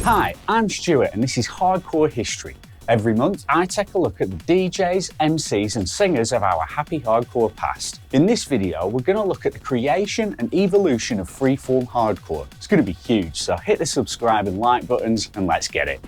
Hi, I'm Stuart and this is Hardcore History. Every month, I take a look at the DJs, MCs and singers of our happy hardcore past. In this video, we're going to look at the creation and evolution of freeform hardcore. It's going to be huge, so hit the subscribe and like buttons and let's get it.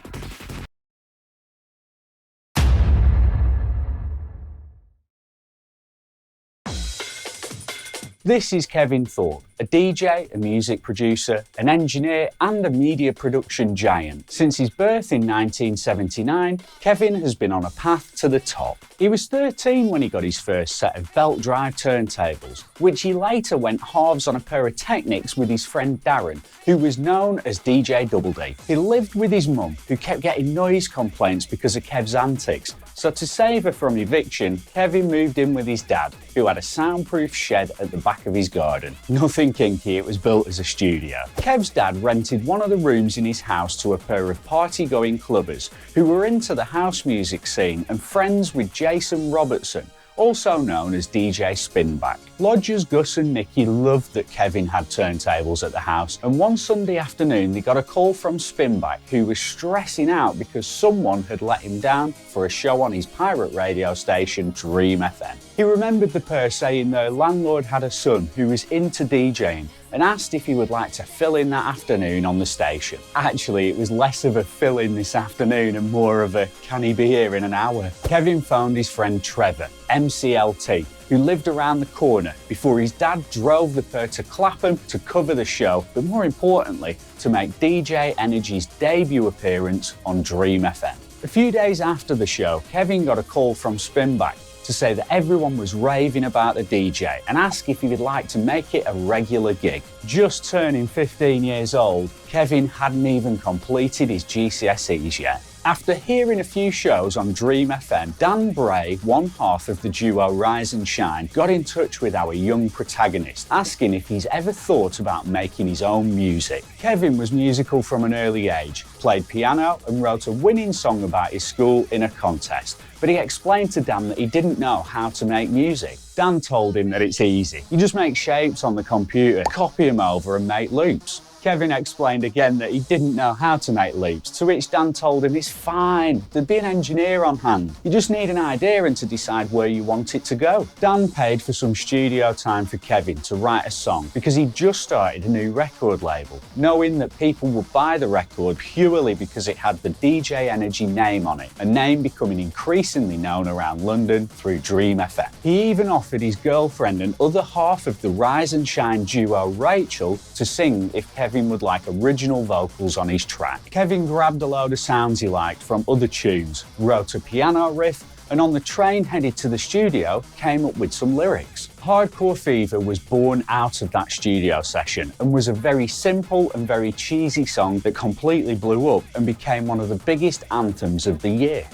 This is Kevin Thorpe, a DJ, a music producer, an engineer and a media production giant. Since his birth in 1979, Kevin has been on a path to the top. He was 13 when he got his first set of belt drive turntables, which he later went halves on a pair of Technics with his friend Darren, who was known as DJ Double D. He lived with his mum, who kept getting noise complaints because of Kev's antics. So to save her from eviction, Kevin moved in with his dad, who had a soundproof shed at the back of his garden. Nothing kinky, it was built as a studio. Kev's dad rented one of the rooms in his house to a pair of party-going clubbers who were into the house music scene and friends with Jason Robertson, also known as DJ Spinback. Lodgers Gus and Nicky loved that Kevin had turntables at the house, and one Sunday afternoon they got a call from Spinback, who was stressing out because someone had let him down for a show on his pirate radio station Dream FM. He remembered the pair saying their landlord had a son who was into DJing and asked if he would like to fill in that afternoon on the station. Actually, it was less of a fill in this afternoon and more of a can he be here in an hour. Kevin phoned his friend Trevor, MCLT, who lived around the corner, before his dad drove the pair to Clapham to cover the show, but more importantly, to make DJ Energy's debut appearance on Dream FM. A few days after the show, Kevin got a call from Spinback to say that everyone was raving about the DJ and ask if he would like to make it a regular gig. Just turning 15 years old, Kevin hadn't even completed his GCSEs yet. After hearing a few shows on Dream FM, Dan Bray, one half of the duo Rise and Shine, got in touch with our young protagonist, asking if he's ever thought about making his own music. Kevin was musical from an early age, played piano and wrote a winning song about his school in a contest, but he explained to Dan that he didn't know how to make music. Dan told him that it's easy. You just make shapes on the computer, copy them over and make loops. Kevin explained again that he didn't know how to make loops, to which Dan told him it's fine, there'd be an engineer on hand. You just need an idea and to decide where you want it to go. Dan paid for some studio time for Kevin to write a song because he'd just started a new record label, knowing that people would buy the record purely because it had the DJ Energy name on it, a name becoming increasingly known around London through Dream FM. He even offered his girlfriend and other half of the Rise and Shine duo Rachel to sing if Kevin would like original vocals on his track. Kevin grabbed a load of sounds he liked from other tunes, wrote a piano riff, and on the train headed to the studio came up with some lyrics. Hardcore Fever was born out of that studio session and was a very simple and very cheesy song that completely blew up and became one of the biggest anthems of the year.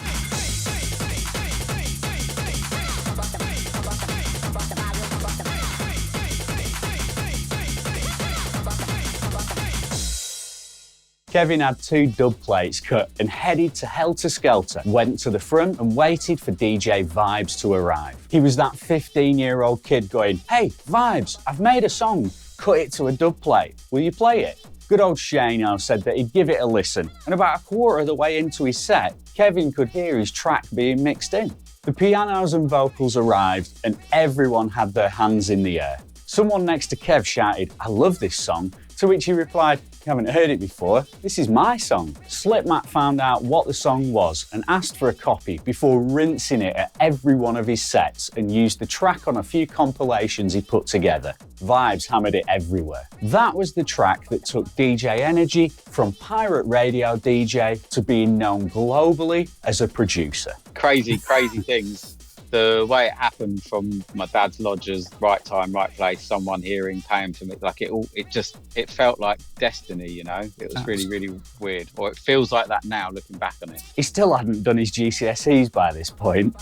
Kevin had 2 dub plates cut and headed to Helter Skelter, went to the front and waited for DJ Vibes to arrive. He was that 15-year-old kid going, "Hey, Vibes, I've made a song, cut it to a dub plate, will you play it?" Good old Shano said that he'd give it a listen, and about a quarter of the way into his set, Kevin could hear his track being mixed in. The pianos and vocals arrived and everyone had their hands in the air. Someone next to Kev shouted, "I love this song," to which he replied, "I haven't heard it before, this is my song." Slipmatt found out what the song was and asked for a copy before rinsing it at every one of his sets and used the track on a few compilations he put together. Vibes hammered it everywhere. That was the track that took DJ Energy from pirate radio DJ to being known globally as a producer. Crazy things. The way it happened from my dad's lodgers, right time, right place, someone hearing, paying for me, like it felt like destiny, you know? It was really weird. Or it feels like that now, looking back on it. He still hadn't done his GCSEs by this point.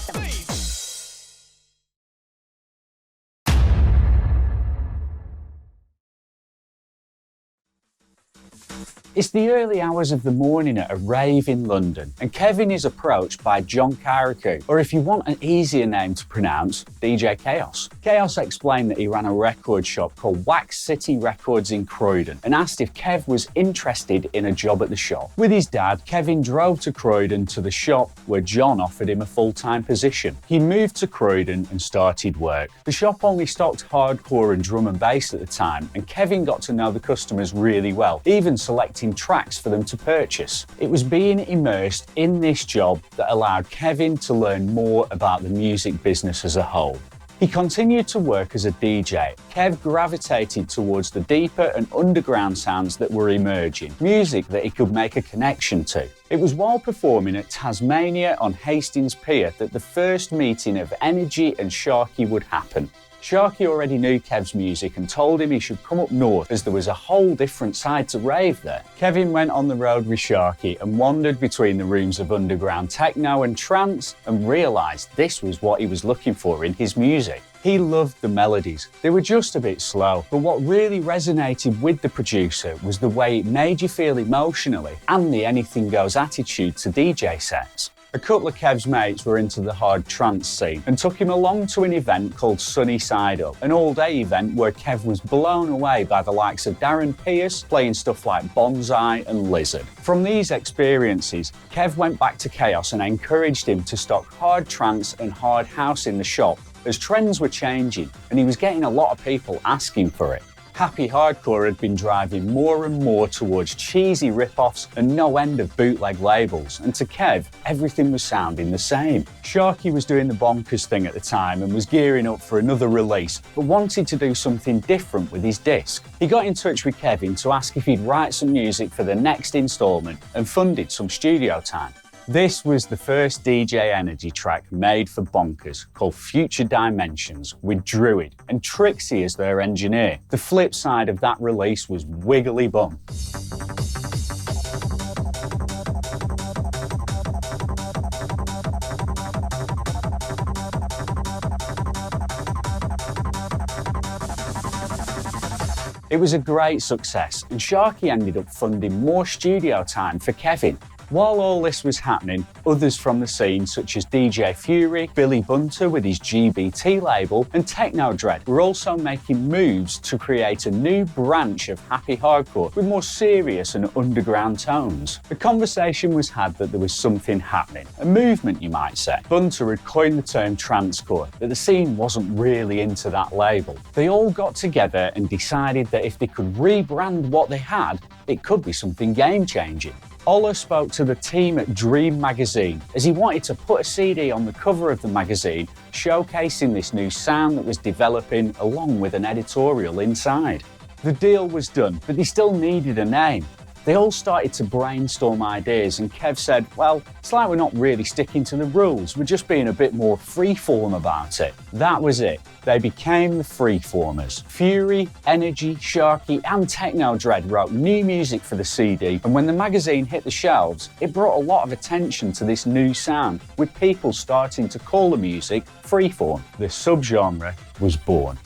It's the early hours of the morning at a rave in London, and Kevin is approached by John Carriacou, or if you want an easier name to pronounce, DJ Chaos. Chaos explained that he ran a record shop called Wax City Records in Croydon and asked if Kev was interested in a job at the shop. With his dad, Kevin drove to Croydon to the shop where John offered him a full-time position. He moved to Croydon and started work. The shop only stocked hardcore and drum and bass at the time, and Kevin got to know the customers really well, even selecting tracks for them to purchase. It was being immersed in this job that allowed Kevin to learn more about the music business as a whole. He continued to work as a DJ. Kev gravitated towards the deeper and underground sounds that were emerging, music that he could make a connection to. It was while performing at Tasmania on Hastings Pier that the first meeting of Energy and Sharky would happen. Sharky already knew Kev's music and told him he should come up north as there was a whole different side to rave there. Kevin went on the road with Sharky and wandered between the rooms of underground techno and trance and realised this was what he was looking for in his music. He loved the melodies. They were just a bit slow, but what really resonated with the producer was the way it made you feel emotionally and the anything goes attitude to DJ sets. A couple of Kev's mates were into the hard trance scene and took him along to an event called Sunny Side Up, an all-day event where Kev was blown away by the likes of Darren Pierce playing stuff like Bonsai and Lizard. From these experiences, Kev went back to Chaos and encouraged him to stock hard trance and hard house in the shop as trends were changing and he was getting a lot of people asking for it. Happy Hardcore had been driving more and more towards cheesy rip-offs and no end of bootleg labels, and to Kev, everything was sounding the same. Sharky was doing the bonkers thing at the time and was gearing up for another release, but wanted to do something different with his disc. He got in touch with Kevin to ask if he'd write some music for the next instalment and funded some studio time. This was the first DJ Energy track made for Bonkers, called Future Dimensions, with Druid and Trixie as their engineer. The flip side of that release was Wiggly Bum. It was a great success, and Sharky ended up funding more studio time for Kevin. While all this was happening, others from the scene such as DJ Fury, Billy Bunter with his GBT label, and Techno Dread were also making moves to create a new branch of happy hardcore with more serious and underground tones. The conversation was had that there was something happening, a movement you might say. Bunter had coined the term transcore, but the scene wasn't really into that label. They all got together and decided that if they could rebrand what they had, it could be something game-changing. Ola spoke to the team at Dream magazine as he wanted to put a CD on the cover of the magazine showcasing this new sound that was developing along with an editorial inside. The deal was done, but they still needed a name. They all started to brainstorm ideas and Kev said, well, it's like we're not really sticking to the rules, we're just being a bit more freeform about it. That was it. They became the Freeformers. Fury, Energy, Sharky and Techno Dread wrote new music for the CD, and when the magazine hit the shelves, it brought a lot of attention to this new sound, with people starting to call the music Freeform. The subgenre was born.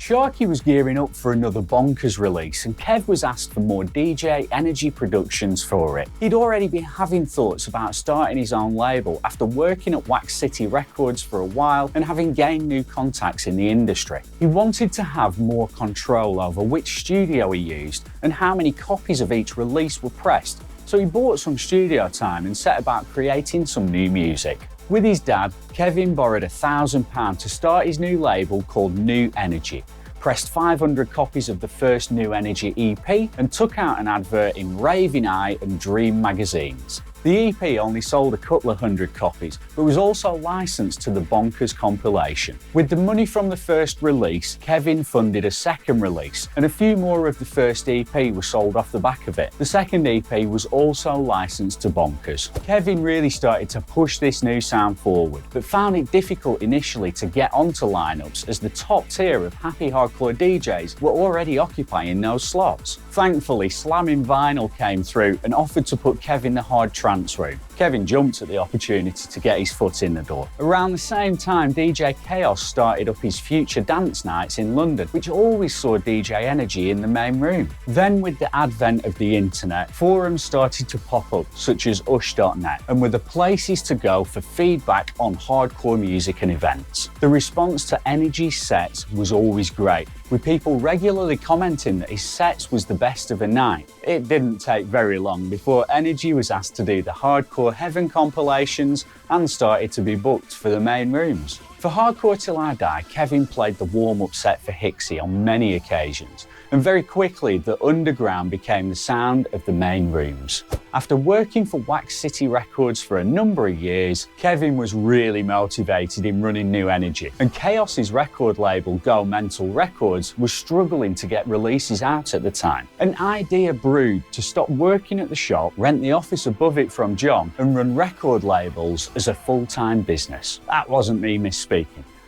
Sharky was gearing up for another Bonkers release and Kev was asked for more DJ Energy productions for it. He'd already been having thoughts about starting his own label after working at Wax City Records for a while and having gained new contacts in the industry. He wanted to have more control over which studio he used and how many copies of each release were pressed, so he bought some studio time and set about creating some new music. With his dad, Kevin borrowed £1,000 to start his new label called New Energy, pressed 500 copies of the first New Energy EP and took out an advert in Raving Eye and Dream magazines. The EP only sold a couple of hundred copies, but was also licensed to the Bonkers compilation. With the money from the first release, Kevin funded a second release, and a few more of the first EP were sold off the back of it. The second EP was also licensed to Bonkers. Kevin really started to push this new sound forward, but found it difficult initially to get onto lineups as the top tier of happy hardcore DJs were already occupying those slots. Thankfully, Slamming Vinyl came through and offered to put Kevin the hard trance room. Kevin jumped at the opportunity to get his foot in the door. Around the same time, DJ Chaos started up his Future Dance Nights in London, which always saw DJ Energy in the main room. Then, with the advent of the internet, forums started to pop up, such as ush.net, and were the places to go for feedback on hardcore music and events. The response to Energy's sets was always great, with people regularly commenting that his sets was the best of the night. It didn't take very long before Energy was asked to do the Hardcore Heaven compilations and started to be booked for the main rooms. For Hardcore Till I Die, Kevin played the warm-up set for Hixie on many occasions, and very quickly the underground became the sound of the main rooms. After working for Wax City Records for a number of years, Kevin was really motivated in running New Energy, and Chaos's record label Go Mental Records was struggling to get releases out at the time. An idea brewed to stop working at the shop, rent the office above it from John, and run record labels as a full-time business. That wasn't me misspeaking.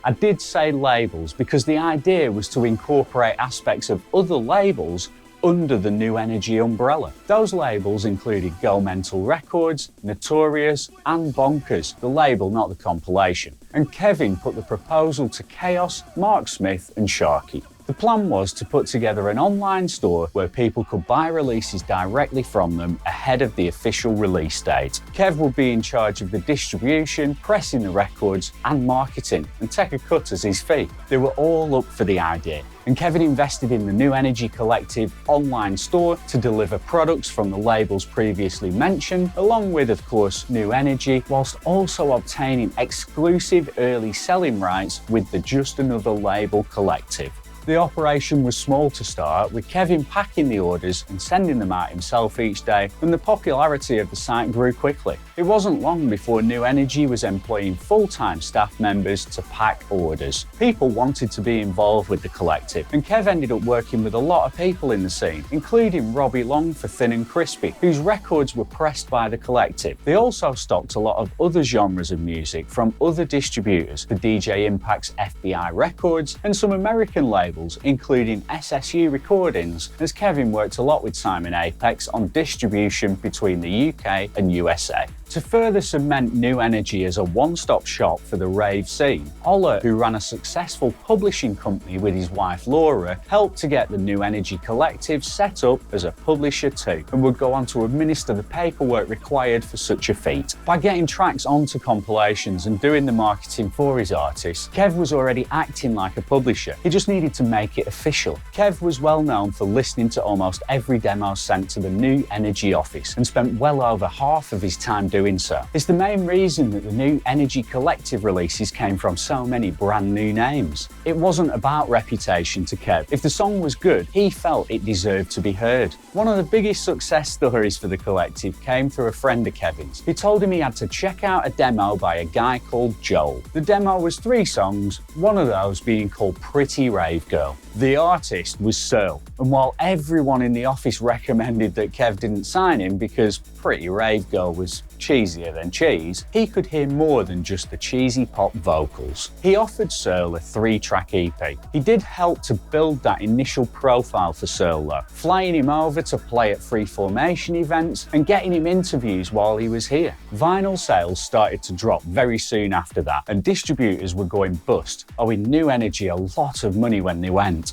I did say labels because the idea was to incorporate aspects of other labels under the New Energy umbrella. Those labels included Go Mental Records, Notorious, and Bonkers, the label, not the compilation. And Kevin put the proposal to Chaos, Mark Smith, and Sharky. The plan was to put together an online store where people could buy releases directly from them ahead of the official release date. Kev would be in charge of the distribution, pressing the records, and marketing, and take a cut as his fee. They were all up for the idea, and Kevin invested in the New Energy Collective online store to deliver products from the labels previously mentioned, along with, of course, New Energy, whilst also obtaining exclusive early selling rights with the Just Another Label Collective. The operation was small to start, with Kevin packing the orders and sending them out himself each day, and the popularity of the site grew quickly. It wasn't long before New Energy was employing full-time staff members to pack orders. People wanted to be involved with the collective, and Kev ended up working with a lot of people in the scene, including Robbie Long for Thin and Crispy, whose records were pressed by the collective. They also stocked a lot of other genres of music from other distributors for DJ Impact's FBI Records and some American labels, including SSU Recordings, as Kevin worked a lot with Simon Apex on distribution between the UK and USA. To further cement New Energy as a one-stop shop for the rave scene, Ola, who ran a successful publishing company with his wife Laura, helped to get the New Energy Collective set up as a publisher too, and would go on to administer the paperwork required for such a feat. By getting tracks onto compilations and doing the marketing for his artists, Kev was already acting like a publisher. He just needed to make it official. Kev was well known for listening to almost every demo sent to the New Energy office, and spent well over half of his time doing so. It's the main reason that the New Energy Collective releases came from so many brand new names. It wasn't about reputation to Kev. If the song was good, he felt it deserved to be heard. One of the biggest success stories for the collective came through a friend of Kevin's, who told him he had to check out a demo by a guy called Joel. The demo was 3 songs, one of those being called Pretty Rave Girl. The artist was Searle, and while everyone in the office recommended that Kev didn't sign him because Pretty Rave Girl was cheesier than cheese, he could hear more than just the cheesy pop vocals. He offered Searle a 3-track EP. He did help to build that initial profile for Searle though, flying him over to play at Freeform events and getting him interviews while he was here. Vinyl sales started to drop very soon after that, and distributors were going bust, owing New Energy a lot of money when they went.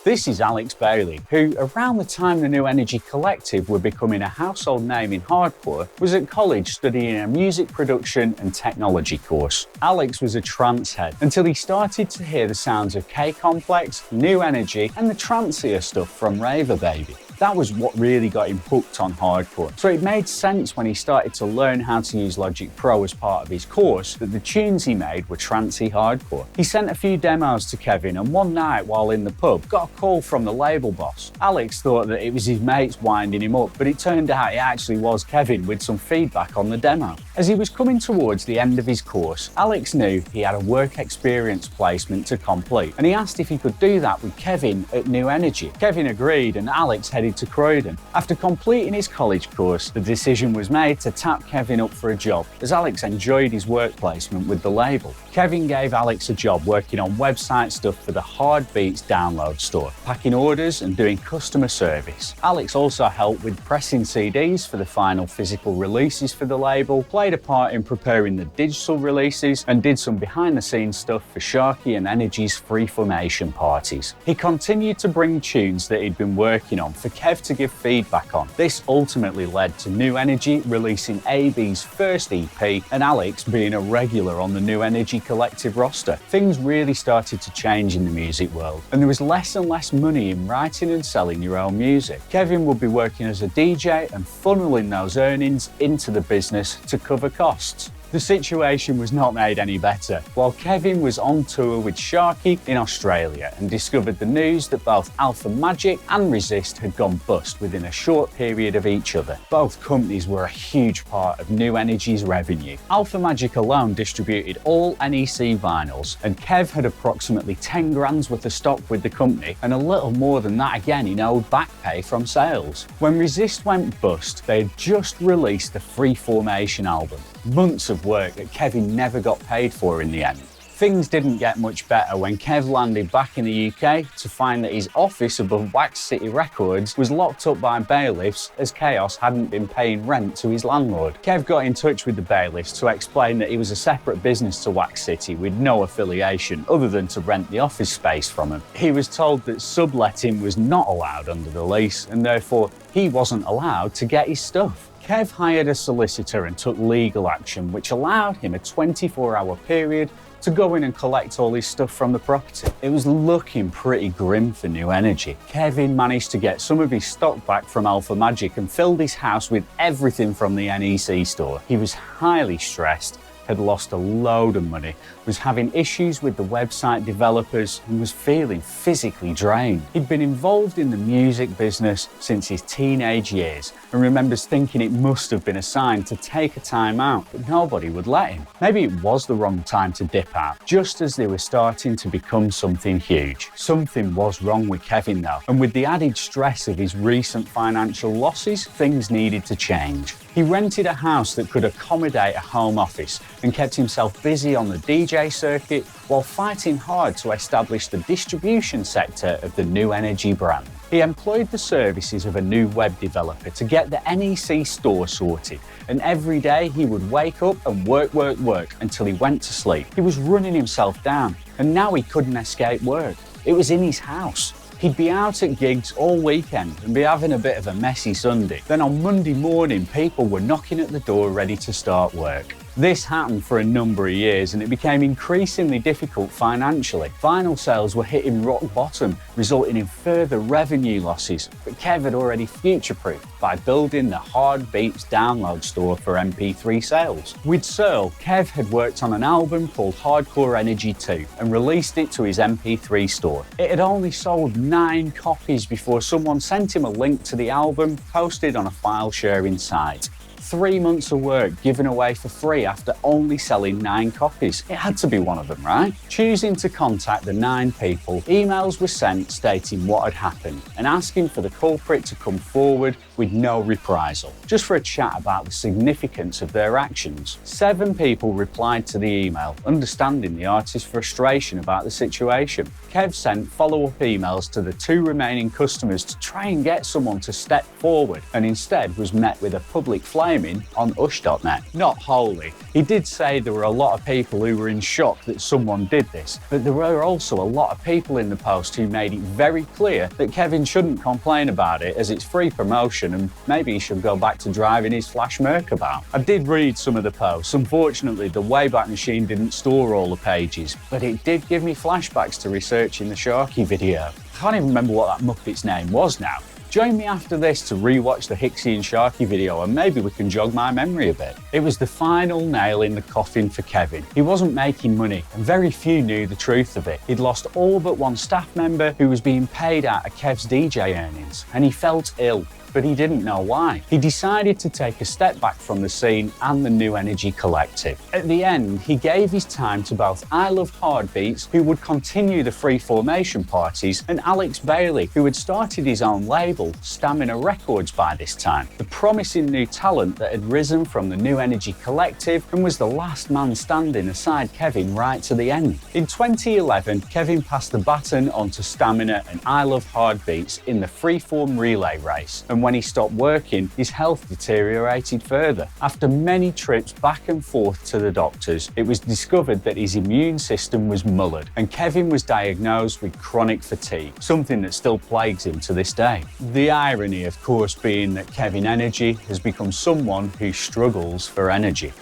This is Alex Bailey, who, around the time the New Energy Collective were becoming a household name in hardcore, was at college studying a music production and technology course. Alex was a trance head until he started to hear the sounds of K-Complex, New Energy, and the trancier stuff from Raver Baby. That was what really got him hooked on hardcore. So it made sense when he started to learn how to use Logic Pro as part of his course that the tunes he made were trancey hardcore. He sent a few demos to Kevin, and one night while in the pub, got a call from the label boss. Alex thought that it was his mates winding him up, but it turned out it actually was Kevin with some feedback on the demo. As he was coming towards the end of his course, Alex knew he had a work experience placement to complete, and he asked if he could do that with Kevin at New Energy. Kevin agreed, and Alex headed relocated to Croydon. After completing his college course, the decision was made to tap Kevin up for a job, as Alex enjoyed his work placement with the label. Kevin gave Alex a job working on website stuff for the Hard Beats download store, packing orders and doing customer service. Alex also helped with pressing CDs for the final physical releases for the label, played a part in preparing the digital releases, and did some behind-the-scenes stuff for Sharky and Energy's Freeform parties. He continued to bring tunes that he'd been working on for Kev to give feedback on. This ultimately led to New Energy releasing A.B's first EP and Alex being a regular on the New Energy collective roster. Things really started to change in the music world, and there was less and less money in writing and selling your own music. Kevin would be working as a DJ and funneling those earnings into the business to cover costs. The situation was not made any better while Kevin was on tour with Sharky in Australia and discovered the news that both Alpha Magic and Resist had gone bust within a short period of each other. Both companies were a huge part of New Energy's revenue. Alpha Magic alone distributed all NEC vinyls, and Kev had approximately 10 grand's worth of stock with the company, and a little more than that again in owed back pay from sales. When Resist went bust, they had just released the Freeform album. Months of work that Kevin never got paid for in the end. Things didn't get much better when Kev landed back in the UK to find that his office above Wax City Records was locked up by bailiffs as Chaos hadn't been paying rent to his landlord. Kev got in touch with the bailiffs to explain that he was a separate business to Wax City with no affiliation other than to rent the office space from him. He was told that subletting was not allowed under the lease and therefore he wasn't allowed to get his stuff. Kev hired a solicitor and took legal action, which allowed him a 24-hour period to go in and collect all his stuff from the property. It was looking pretty grim for New Energy. Kevin managed to get some of his stock back from Alpha Magic and filled his house with everything from the NEC store. He was highly stressed, had lost a load of money, was having issues with the website developers and was feeling physically drained. He'd been involved in the music business since his teenage years and remembers thinking it must have been a sign to take a time out, but nobody would let him. Maybe it was the wrong time to dip out, just as they were starting to become something huge. Something was wrong with Kevin though, and with the added stress of his recent financial losses, things needed to change. He rented a house that could accommodate a home office and kept himself busy on the DJ circuit while fighting hard to establish the distribution sector of the New Energy brand. He employed the services of a new web developer to get the NEC store sorted, and every day he would wake up and work until he went to sleep. He was running himself down, and now he couldn't escape work. It was in his house. He'd be out at gigs all weekend and be having a bit of a messy Sunday. Then on Monday morning, people were knocking at the door ready to start work. This happened for a number of years and it became increasingly difficult financially. Vinyl sales were hitting rock bottom, resulting in further revenue losses. But Kev had already future-proofed by building the Hard Beats download store for MP3 sales. With Searle, Kev had worked on an album called Hardcore Energy 2 and released it to his MP3 store. It had only sold 9 copies before someone sent him a link to the album posted on a file sharing site. 3 months of work given away for free after only selling 9 copies. It had to be one of them, right? Choosing to contact the 9 people, emails were sent stating what had happened and asking for the culprit to come forward with no reprisal, just for a chat about the significance of their actions. 7 people replied to the email, understanding the artist's frustration about the situation. Kev sent follow-up emails to the 2 remaining customers to try and get someone to step forward, and instead was met with a public flaming on ush.net. Not wholly. He did say there were a lot of people who were in shock that someone did this, but there were also a lot of people in the post who made it very clear that Kevin shouldn't complain about it as it's free promotion and maybe he should go back to driving his Flash Merkabout. I did read some of the posts. Unfortunately, the Wayback Machine didn't store all the pages, but it did give me flashbacks to researching the Sharky video. I can't even remember what that Muppet's name was now. Join me after this to rewatch the Hixie and Sharky video and maybe we can jog my memory a bit. It was the final nail in the coffin for Kevin. He wasn't making money and very few knew the truth of it. He'd lost all but one staff member who was being paid out of Kev's DJ earnings and he felt ill. but he didn't know why. He decided to take a step back from the scene and the New Energy Collective. At the end, he gave his time to both I Love Heartbeats, who would continue the Freeformation parties, and Alex Bailey, who had started his own label, Stamina Records, by this time. The promising new talent that had risen from the New Energy Collective and was the last man standing aside Kevin right to the end. In 2011, Kevin passed the baton on to Stamina and I Love Heartbeats in the Freeform relay race, and when he stopped working, his health deteriorated further. After many trips back and forth to the doctors, it was discovered that his immune system was mullered, and Kevin was diagnosed with chronic fatigue, something that still plagues him to this day. The irony, of course, being that Kevin Energy has become someone who struggles for energy.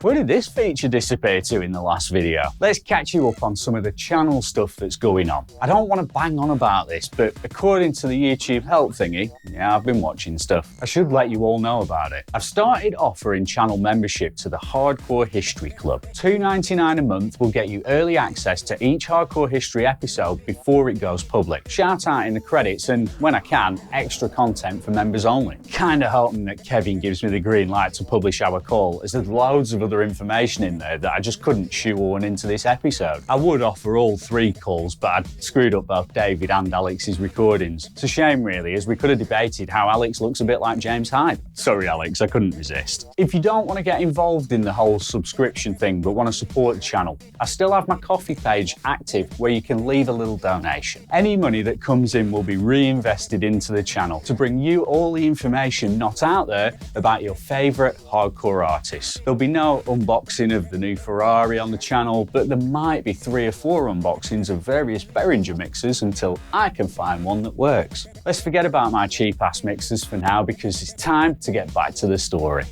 Where did this feature disappear to in the last video? Let's catch you up on some of the channel stuff that's going on. I don't want to bang on about this, but according to the YouTube help thingy, yeah, I've been watching stuff. I should let you all know about it. I've started offering channel membership to the Hardcore History Club. $2.99 a month will get you early access to each Hardcore History episode before it goes public. Shout out in the credits and, when I can, extra content for members only. Kinda hoping that Kevin gives me the green light to publish our call, as there's loads of other information in there that I just couldn't shoehorn into this episode. I would offer all 3 calls, but I'd screwed up both David and Alex's recordings. It's a shame really, as we could have debated how Alex looks a bit like James Hyde. Sorry Alex, I couldn't resist. If you don't want to get involved in the whole subscription thing but want to support the channel, I still have my Ko-fi page active where you can leave a little donation. Any money that comes in will be reinvested into the channel to bring you all the information not out there about your favourite hardcore artists. There'll be no unboxing of the new Ferrari on the channel, but there might be 3 or 4 unboxings of various Behringer mixers until I can find one that works. Let's forget about my cheap ass mixers for now because it's time to get back to the story.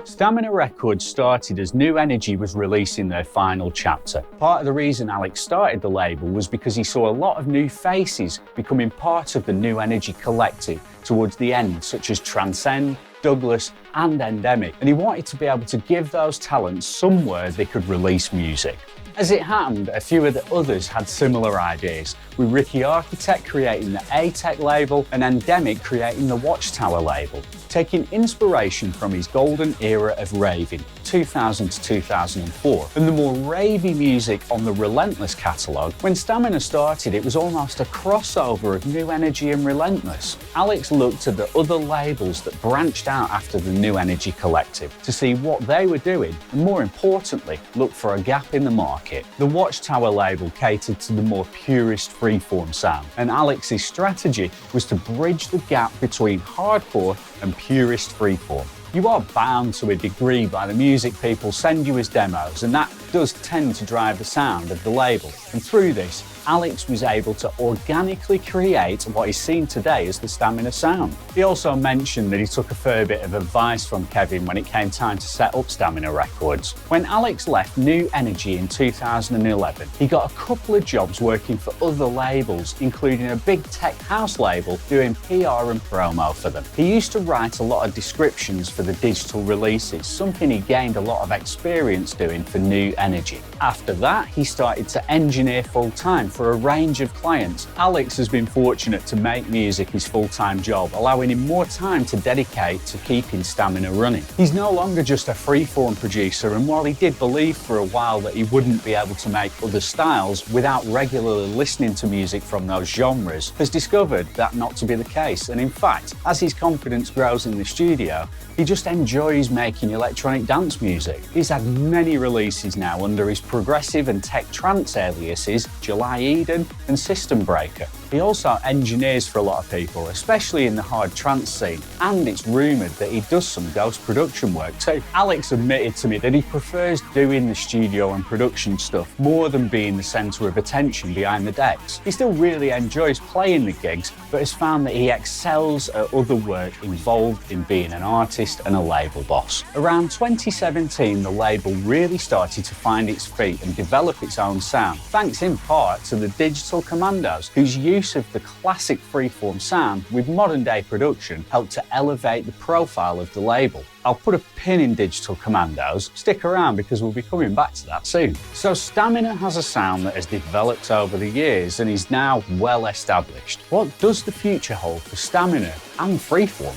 Stamina Records started as New Energy was releasing their final chapter. Part of the reason Alex started the label was because he saw a lot of new faces becoming part of the New Energy Collective towards the end, such as Transcend, Douglas and Endemic, and he wanted to be able to give those talents somewhere they could release music. As it happened, a few of the others had similar ideas, with Ricky Architect creating the A-Tech label and Endemic creating the Watchtower label, taking inspiration from his golden era of raving, 2000 to 2004, and the more ravey music on the Relentless catalogue. When Stamina started, it was almost a crossover of New Energy and Relentless. Alex looked at the other labels that branched out after the New Energy Collective to see what they were doing, and more importantly, look for a gap in the market. The Watchtower label catered to the more purist freeform sound, and Alex's strategy was to bridge the gap between hardcore and purist freeform. You are bound to a degree by the music people send you as demos, and that does tend to drive the sound of the label. And through this, Alex was able to organically create what is seen today as the Stamina sound. He also mentioned that he took a fair bit of advice from Kevin when it came time to set up Stamina Records. When Alex left New Energy in 2011, he got a couple of jobs working for other labels, including a big tech house label doing PR and promo for them. He used to write a lot of descriptions for the digital releases, something he gained a lot of experience doing for New Energy. After that, he started to engineer full-time for a range of clients. Alex has been fortunate to make music his full-time job, allowing him more time to dedicate to keeping Stamina running. He's no longer just a freeform producer, and while he did believe for a while that he wouldn't be able to make other styles without regularly listening to music from those genres, has discovered that not to be the case. And in fact, as his confidence grows in the studio, he just enjoys making electronic dance music. He's had many releases now under his progressive and tech trance aliases, July Eden and System Breaker. He also engineers for a lot of people, especially in the hard trance scene, and it's rumoured that he does some ghost production work too. Alex admitted to me that he prefers doing the studio and production stuff more than being the centre of attention behind the decks. He still really enjoys playing the gigs, but has found that he excels at other work involved in being an artist and a label boss. Around 2017, the label really started to find its feet and develop its own sound, thanks in part to the Digital Commandos, whose use use of the classic Freeform sound with modern-day production helped to elevate the profile of the label. I'll put a pin in Digital Commandos. Stick around because we'll be coming back to that soon. So Stamina has a sound that has developed over the years and is now well established. What does the future hold for Stamina and Freeform?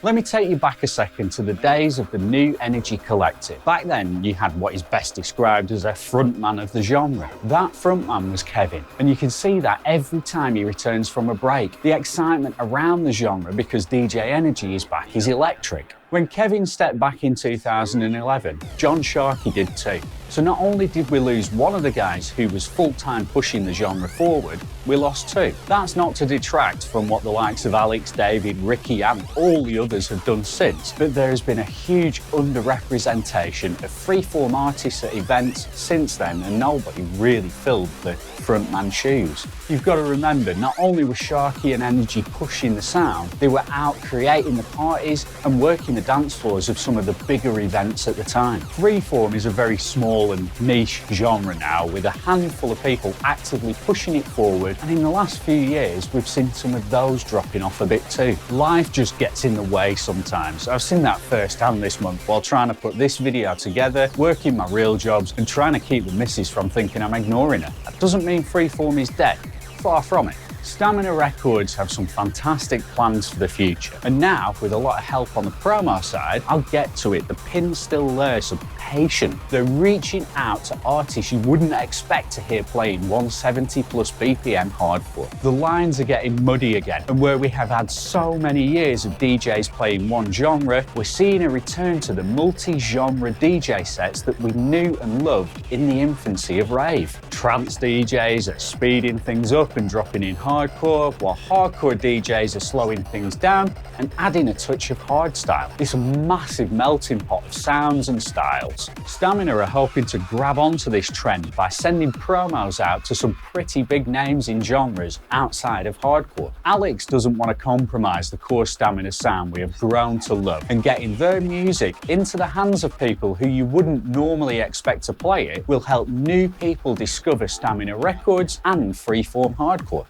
Let me take you back a second to the days of the New Energy Collective. Back then, you had what is best described as a frontman of the genre. That frontman was Kevin, and you can see that every time he returns from a break. The excitement around the genre, because DJ Energy is back, is electric. When Kevin stepped back in 2011, John Sharkey did too. So not only did we lose one of the guys who was full-time pushing the genre forward, we lost two. That's not to detract from what the likes of Alex, David, Ricky and all the others have done since, but there has been a huge underrepresentation of freeform artists at events since then, and nobody really filled the frontman shoes. You've got to remember, not only were Sharkey and Energy pushing the sound, they were out creating the parties and working the dance floors of some of the bigger events at the time. Freeform is a very small and niche genre now, with a handful of people actively pushing it forward, and in the last few years we've seen some of those dropping off a bit too. Life just gets in the way sometimes. I've seen that firsthand this month while trying to put this video together, working my real jobs and trying to keep the missus from thinking I'm ignoring her. That doesn't mean Freeform is dead. Far from it. Stamina Records have some fantastic plans for the future, and now, with a lot of help on the promo side, I'll get to it. The pin's still there, so patient. They're reaching out to artists you wouldn't expect to hear playing 170 plus BPM hardcore. The lines are getting muddy again, and where we have had so many years of DJs playing one genre, we're seeing a return to the multi-genre DJ sets that we knew and loved in the infancy of rave. Trance DJs are speeding things up and dropping in hardcore, while hardcore DJs are slowing things down and adding a touch of hardstyle. It's a massive melting pot of sounds and styles. Stamina are hoping to grab onto this trend by sending promos out to some pretty big names in genres outside of hardcore. Alex doesn't want to compromise the core Stamina sound we have grown to love, and getting their music into the hands of people who you wouldn't normally expect to play it will help new people discover Stamina Records and freeform hardcore.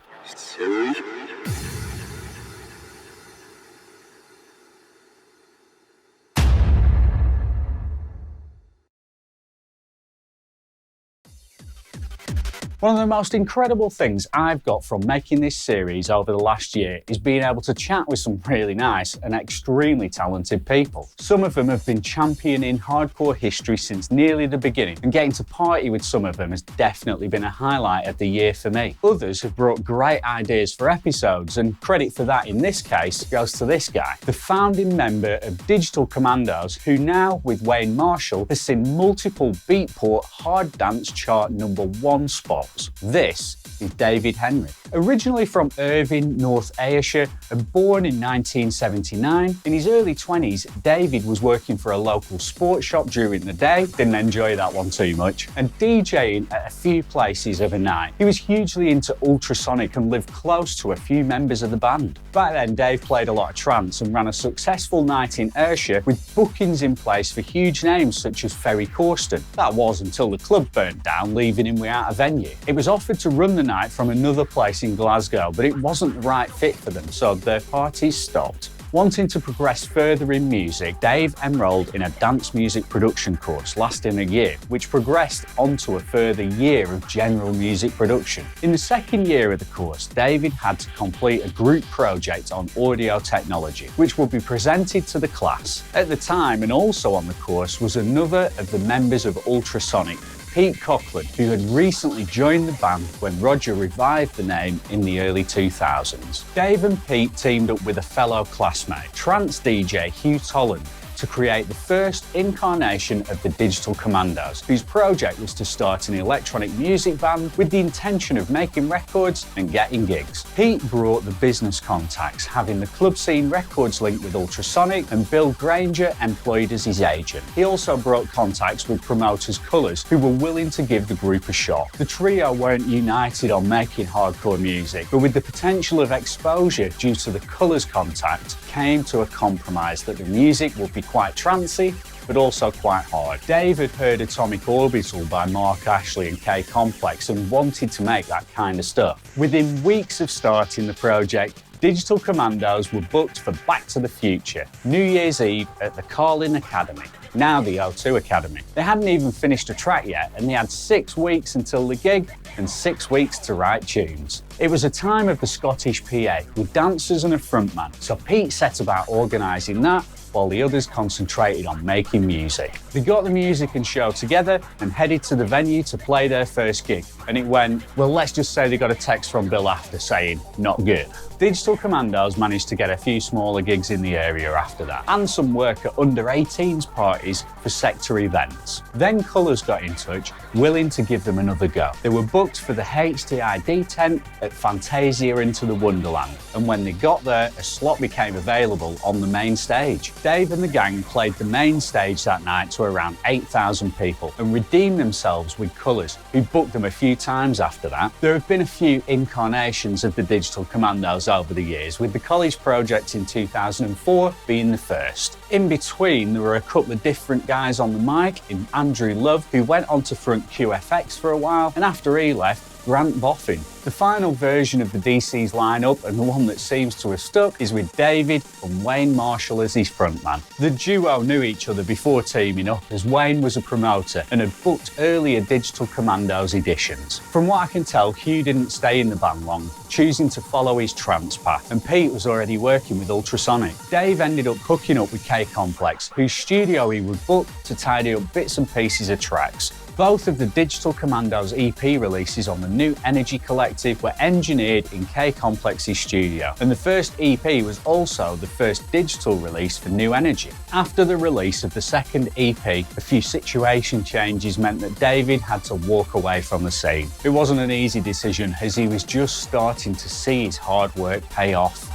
One of the most incredible things I've got from making this series over the last year is being able to chat with some really nice and extremely talented people. Some of them have been championing hardcore history since nearly the beginning, and getting to party with some of them has definitely been a highlight of the year for me. Others have brought great ideas for episodes, and credit for that in this case goes to this guy, the founding member of Digital Commandos, who now, with Wayne Marshall, has seen multiple Beatport hard dance chart #1 spots. This is David Henry. Originally from Irvine, North Ayrshire, and born in 1979, in his early 20s, David was working for a local sports shop during the day, didn't enjoy that one too much, and DJing at a few places overnight. He was hugely into ultrasonic and lived close to a few members of the band. Back then, Dave played a lot of trance and ran a successful night in Ayrshire with bookings in place for huge names such as Ferry Corsten. That was until the club burnt down, leaving him without a venue. It was offered to run the night from another place in Glasgow, but it wasn't the right fit for them, so their parties stopped. Wanting to progress further in music, Dave enrolled in a dance music production course lasting a year, which progressed onto a further year of general music production. In the second year of the course, David had to complete a group project on audio technology, which would be presented to the class. At the time, and also on the course, was another of the members of Ultrasonic, Pete Coughlin, who had recently joined the band when Roger revived the name in the early 2000s. Dave and Pete teamed up with a fellow classmate, trance DJ Hugh Tolland, to create the first incarnation of the Digital Commandos, whose project was to start an electronic music band with the intention of making records and getting gigs. Pete brought the business contacts, having the club scene records linked with Ultrasonic, and Bill Granger employed as his agent. He also brought contacts with promoters Colours, who were willing to give the group a shot. The trio weren't united on making hardcore music, but with the potential of exposure due to the Colours contact, came to a compromise that the music would be quite trancy, but also quite hard. Dave had heard Atomic Orbital by Mark Ashley and K Complex and wanted to make that kind of stuff. Within weeks of starting the project, Digital Commandos were booked for Back to the Future, New Year's Eve at the Carlin Academy, now the O2 Academy. They hadn't even finished a track yet, and they had 6 weeks until the gig and 6 weeks to write tunes. It was a time of the Scottish PA with dancers and a frontman, so Pete set about organising that while the others concentrated on making music. They got the music and show together and headed to the venue to play their first gig. And it went, well, let's just say they got a text from Bill after saying, not good. Digital Commandos managed to get a few smaller gigs in the area after that, and some work at under-18s parties for sector events. Then Colours got in touch, willing to give them another go. They were booked for the HDID tent at Fantasia Into the Wonderland, and when they got there, a slot became available on the main stage. Dave and the gang played the main stage that night to around 8,000 people and redeemed themselves with Colours, who booked them a few times after that. There have been a few incarnations of the Digital Commandos over the years, with the college project in 2004 being the first. In between, there were a couple of different guys on the mic, in Andrew Love, who went on to front QFX for a while, and after he left, Grant Boffin. The final version of the DC's lineup, and the one that seems to have stuck, is with David and Wayne Marshall as his frontman. The duo knew each other before teaming up, as Wayne was a promoter and had booked earlier Digital Commandos editions. From what I can tell, Hugh didn't stay in the band long, choosing to follow his trance path, and Pete was already working with Ultrasonic. Dave ended up hooking up with K Complex, whose studio he would book to tidy up bits and pieces of tracks. Both of the Digital Commandos EP releases on the New Energy Collective were engineered in K Complex's studio, and the first EP was also the first digital release for New Energy. After the release of the second EP, a few situation changes meant that David had to walk away from the scene. It wasn't an easy decision, as he was just starting to see his hard work pay off.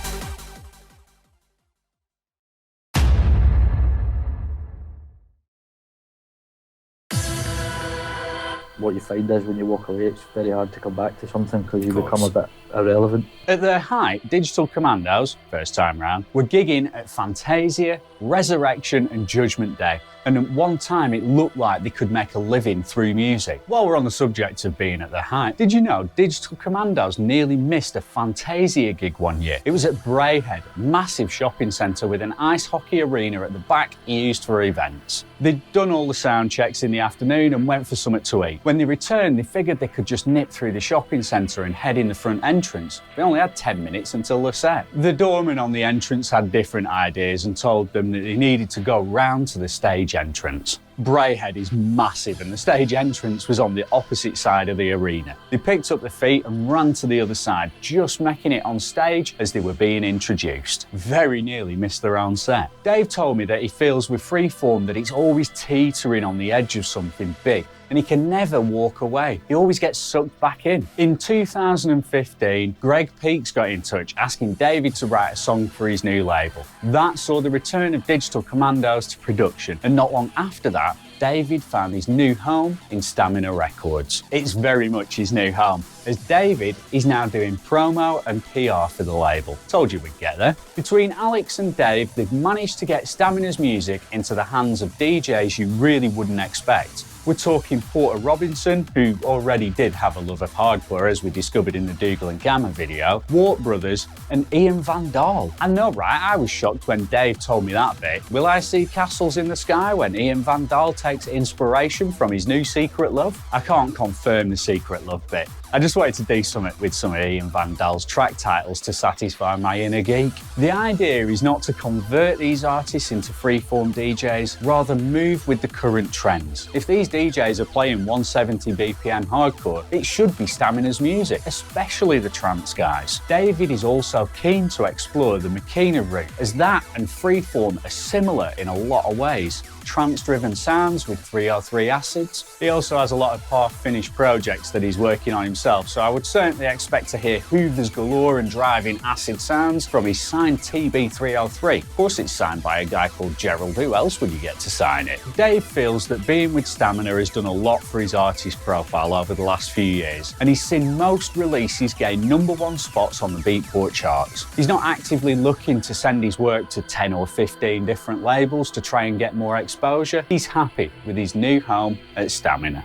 What you find is when you walk away, it's very hard to come back to something because you become a bit irrelevant. At their height, Digital Commandos, first time round, were gigging at Fantasia, Resurrection and Judgment Day, and at one time it looked like they could make a living through music. While we're on the subject of being at their height, did you know Digital Commandos nearly missed a Fantasia gig one year? It was at Braehead, a massive shopping centre with an ice hockey arena at the back used for events. They'd done all the sound checks in the afternoon and went for something to eat. When they returned, they figured they could just nip through the shopping centre and head in the front entrance. They only had 10 minutes until the set. The doorman on the entrance had different ideas and told them that they needed to go round to the stage entrance. Braehead is massive and the stage entrance was on the opposite side of the arena. They picked up their feet and ran to the other side, just making it on stage as they were being introduced. Very nearly missed their own set. Dave told me that he feels with Freeform that it's always teetering on the edge of something big, and he can never walk away. He always gets sucked back in. In 2015, Greg Peaks got in touch asking David to write a song for his new label. That saw the return of Digital Commandos to production, and not long after that, David found his new home in Stamina Records. It's very much his new home, as David is now doing promo and PR for the label. Told you we'd get there. Between Alex and Dave, they've managed to get Stamina's music into the hands of DJs you really wouldn't expect. We're talking Porter Robinson, who already did have a love of hardcore, as we discovered in the Dougal and Gamma video, Wart Brothers, and Ian Van Dahl. I know, right? I was shocked when Dave told me that bit. Will I see castles in the sky when Ian Van Dahl takes inspiration from his new secret love? I can't confirm the secret love bit, I just wanted to do something with some of Ian Van Dal's track titles to satisfy my inner geek. The idea is not to convert these artists into freeform DJs, rather move with the current trends. If these DJs are playing 170 BPM hardcore, it should be Stamina's music, especially the trance guys. David is also keen to explore the Makina route, as that and freeform are similar in a lot of ways. Trance-driven sounds with 303 acids. He also has a lot of half-finished projects that he's working on himself, so I would certainly expect to hear hoovers galore and driving acid sounds from his signed TB303. Of course it's signed by a guy called Gerald, who else would you get to sign it? Dave feels that being with Stamina has done a lot for his artist profile over the last few years, and he's seen most releases gain #1 spots on the Beatport charts. He's not actively looking to send his work to 10 or 15 different labels to try and get more exposure. He's happy with his new home at Stamina.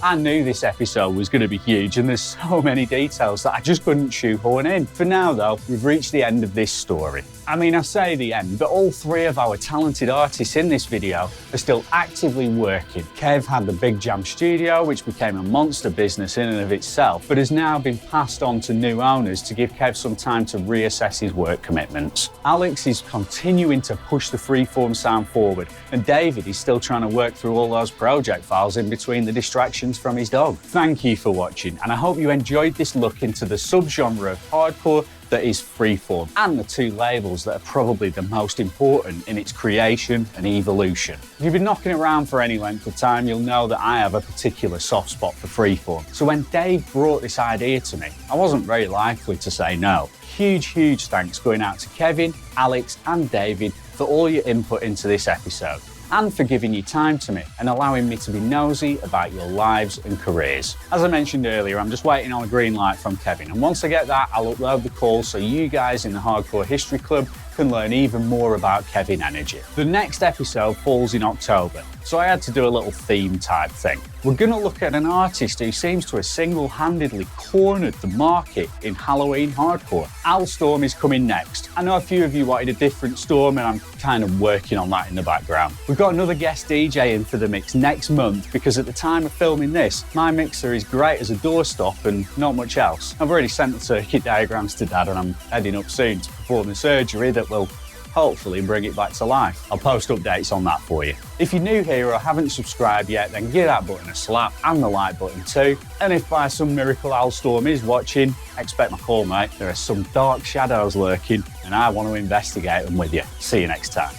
I knew this episode was going to be huge, and there's so many details that I just couldn't shoehorn in. For now though, we've reached the end of this story. I mean, I say the end, but all three of our talented artists in this video are still actively working. Kev had the Big Jam studio, which became a monster business in and of itself, but has now been passed on to new owners to give Kev some time to reassess his work commitments. Alex is continuing to push the freeform sound forward, and David is still trying to work through all those project files in between the distractions from his dog. Thank you for watching, and I hope you enjoyed this look into the subgenre of hardcore that is freeform, and the two labels that are probably the most important in its creation and evolution. If you've been knocking around for any length of time, you'll know that I have a particular soft spot for freeform. So when Dave brought this idea to me, I wasn't very likely to say no. Huge thanks going out to Kevin, Alex and David for all your input into this episode, and for giving your time to me and allowing me to be nosy about your lives and careers. As I mentioned earlier, I'm just waiting on a green light from Kevin, and once I get that, I'll upload the call so you guys in the Hardcore History Club can learn even more about Kevin Energy. The next episode falls in October, so I had to do a little theme type thing. We're gonna look at an artist who seems to have single-handedly cornered the market in Halloween hardcore. Al Storm is coming next. I know a few of you wanted a different Storm, and I'm kind of working on that in the background. We've got another guest DJ in for the mix next month, because at the time of filming this, my mixer is great as a doorstop and not much else. I've already sent the circuit diagrams to Dad, and I'm heading up soon to perform the surgery that will hopefully bring it back to life. I'll post updates on that for you. If you're new here or haven't subscribed yet, then give that button a slap and the like button too. And if by some miracle Al Storm is watching, expect my call, mate. There are some dark shadows lurking, and I want to investigate them with you. See you next time.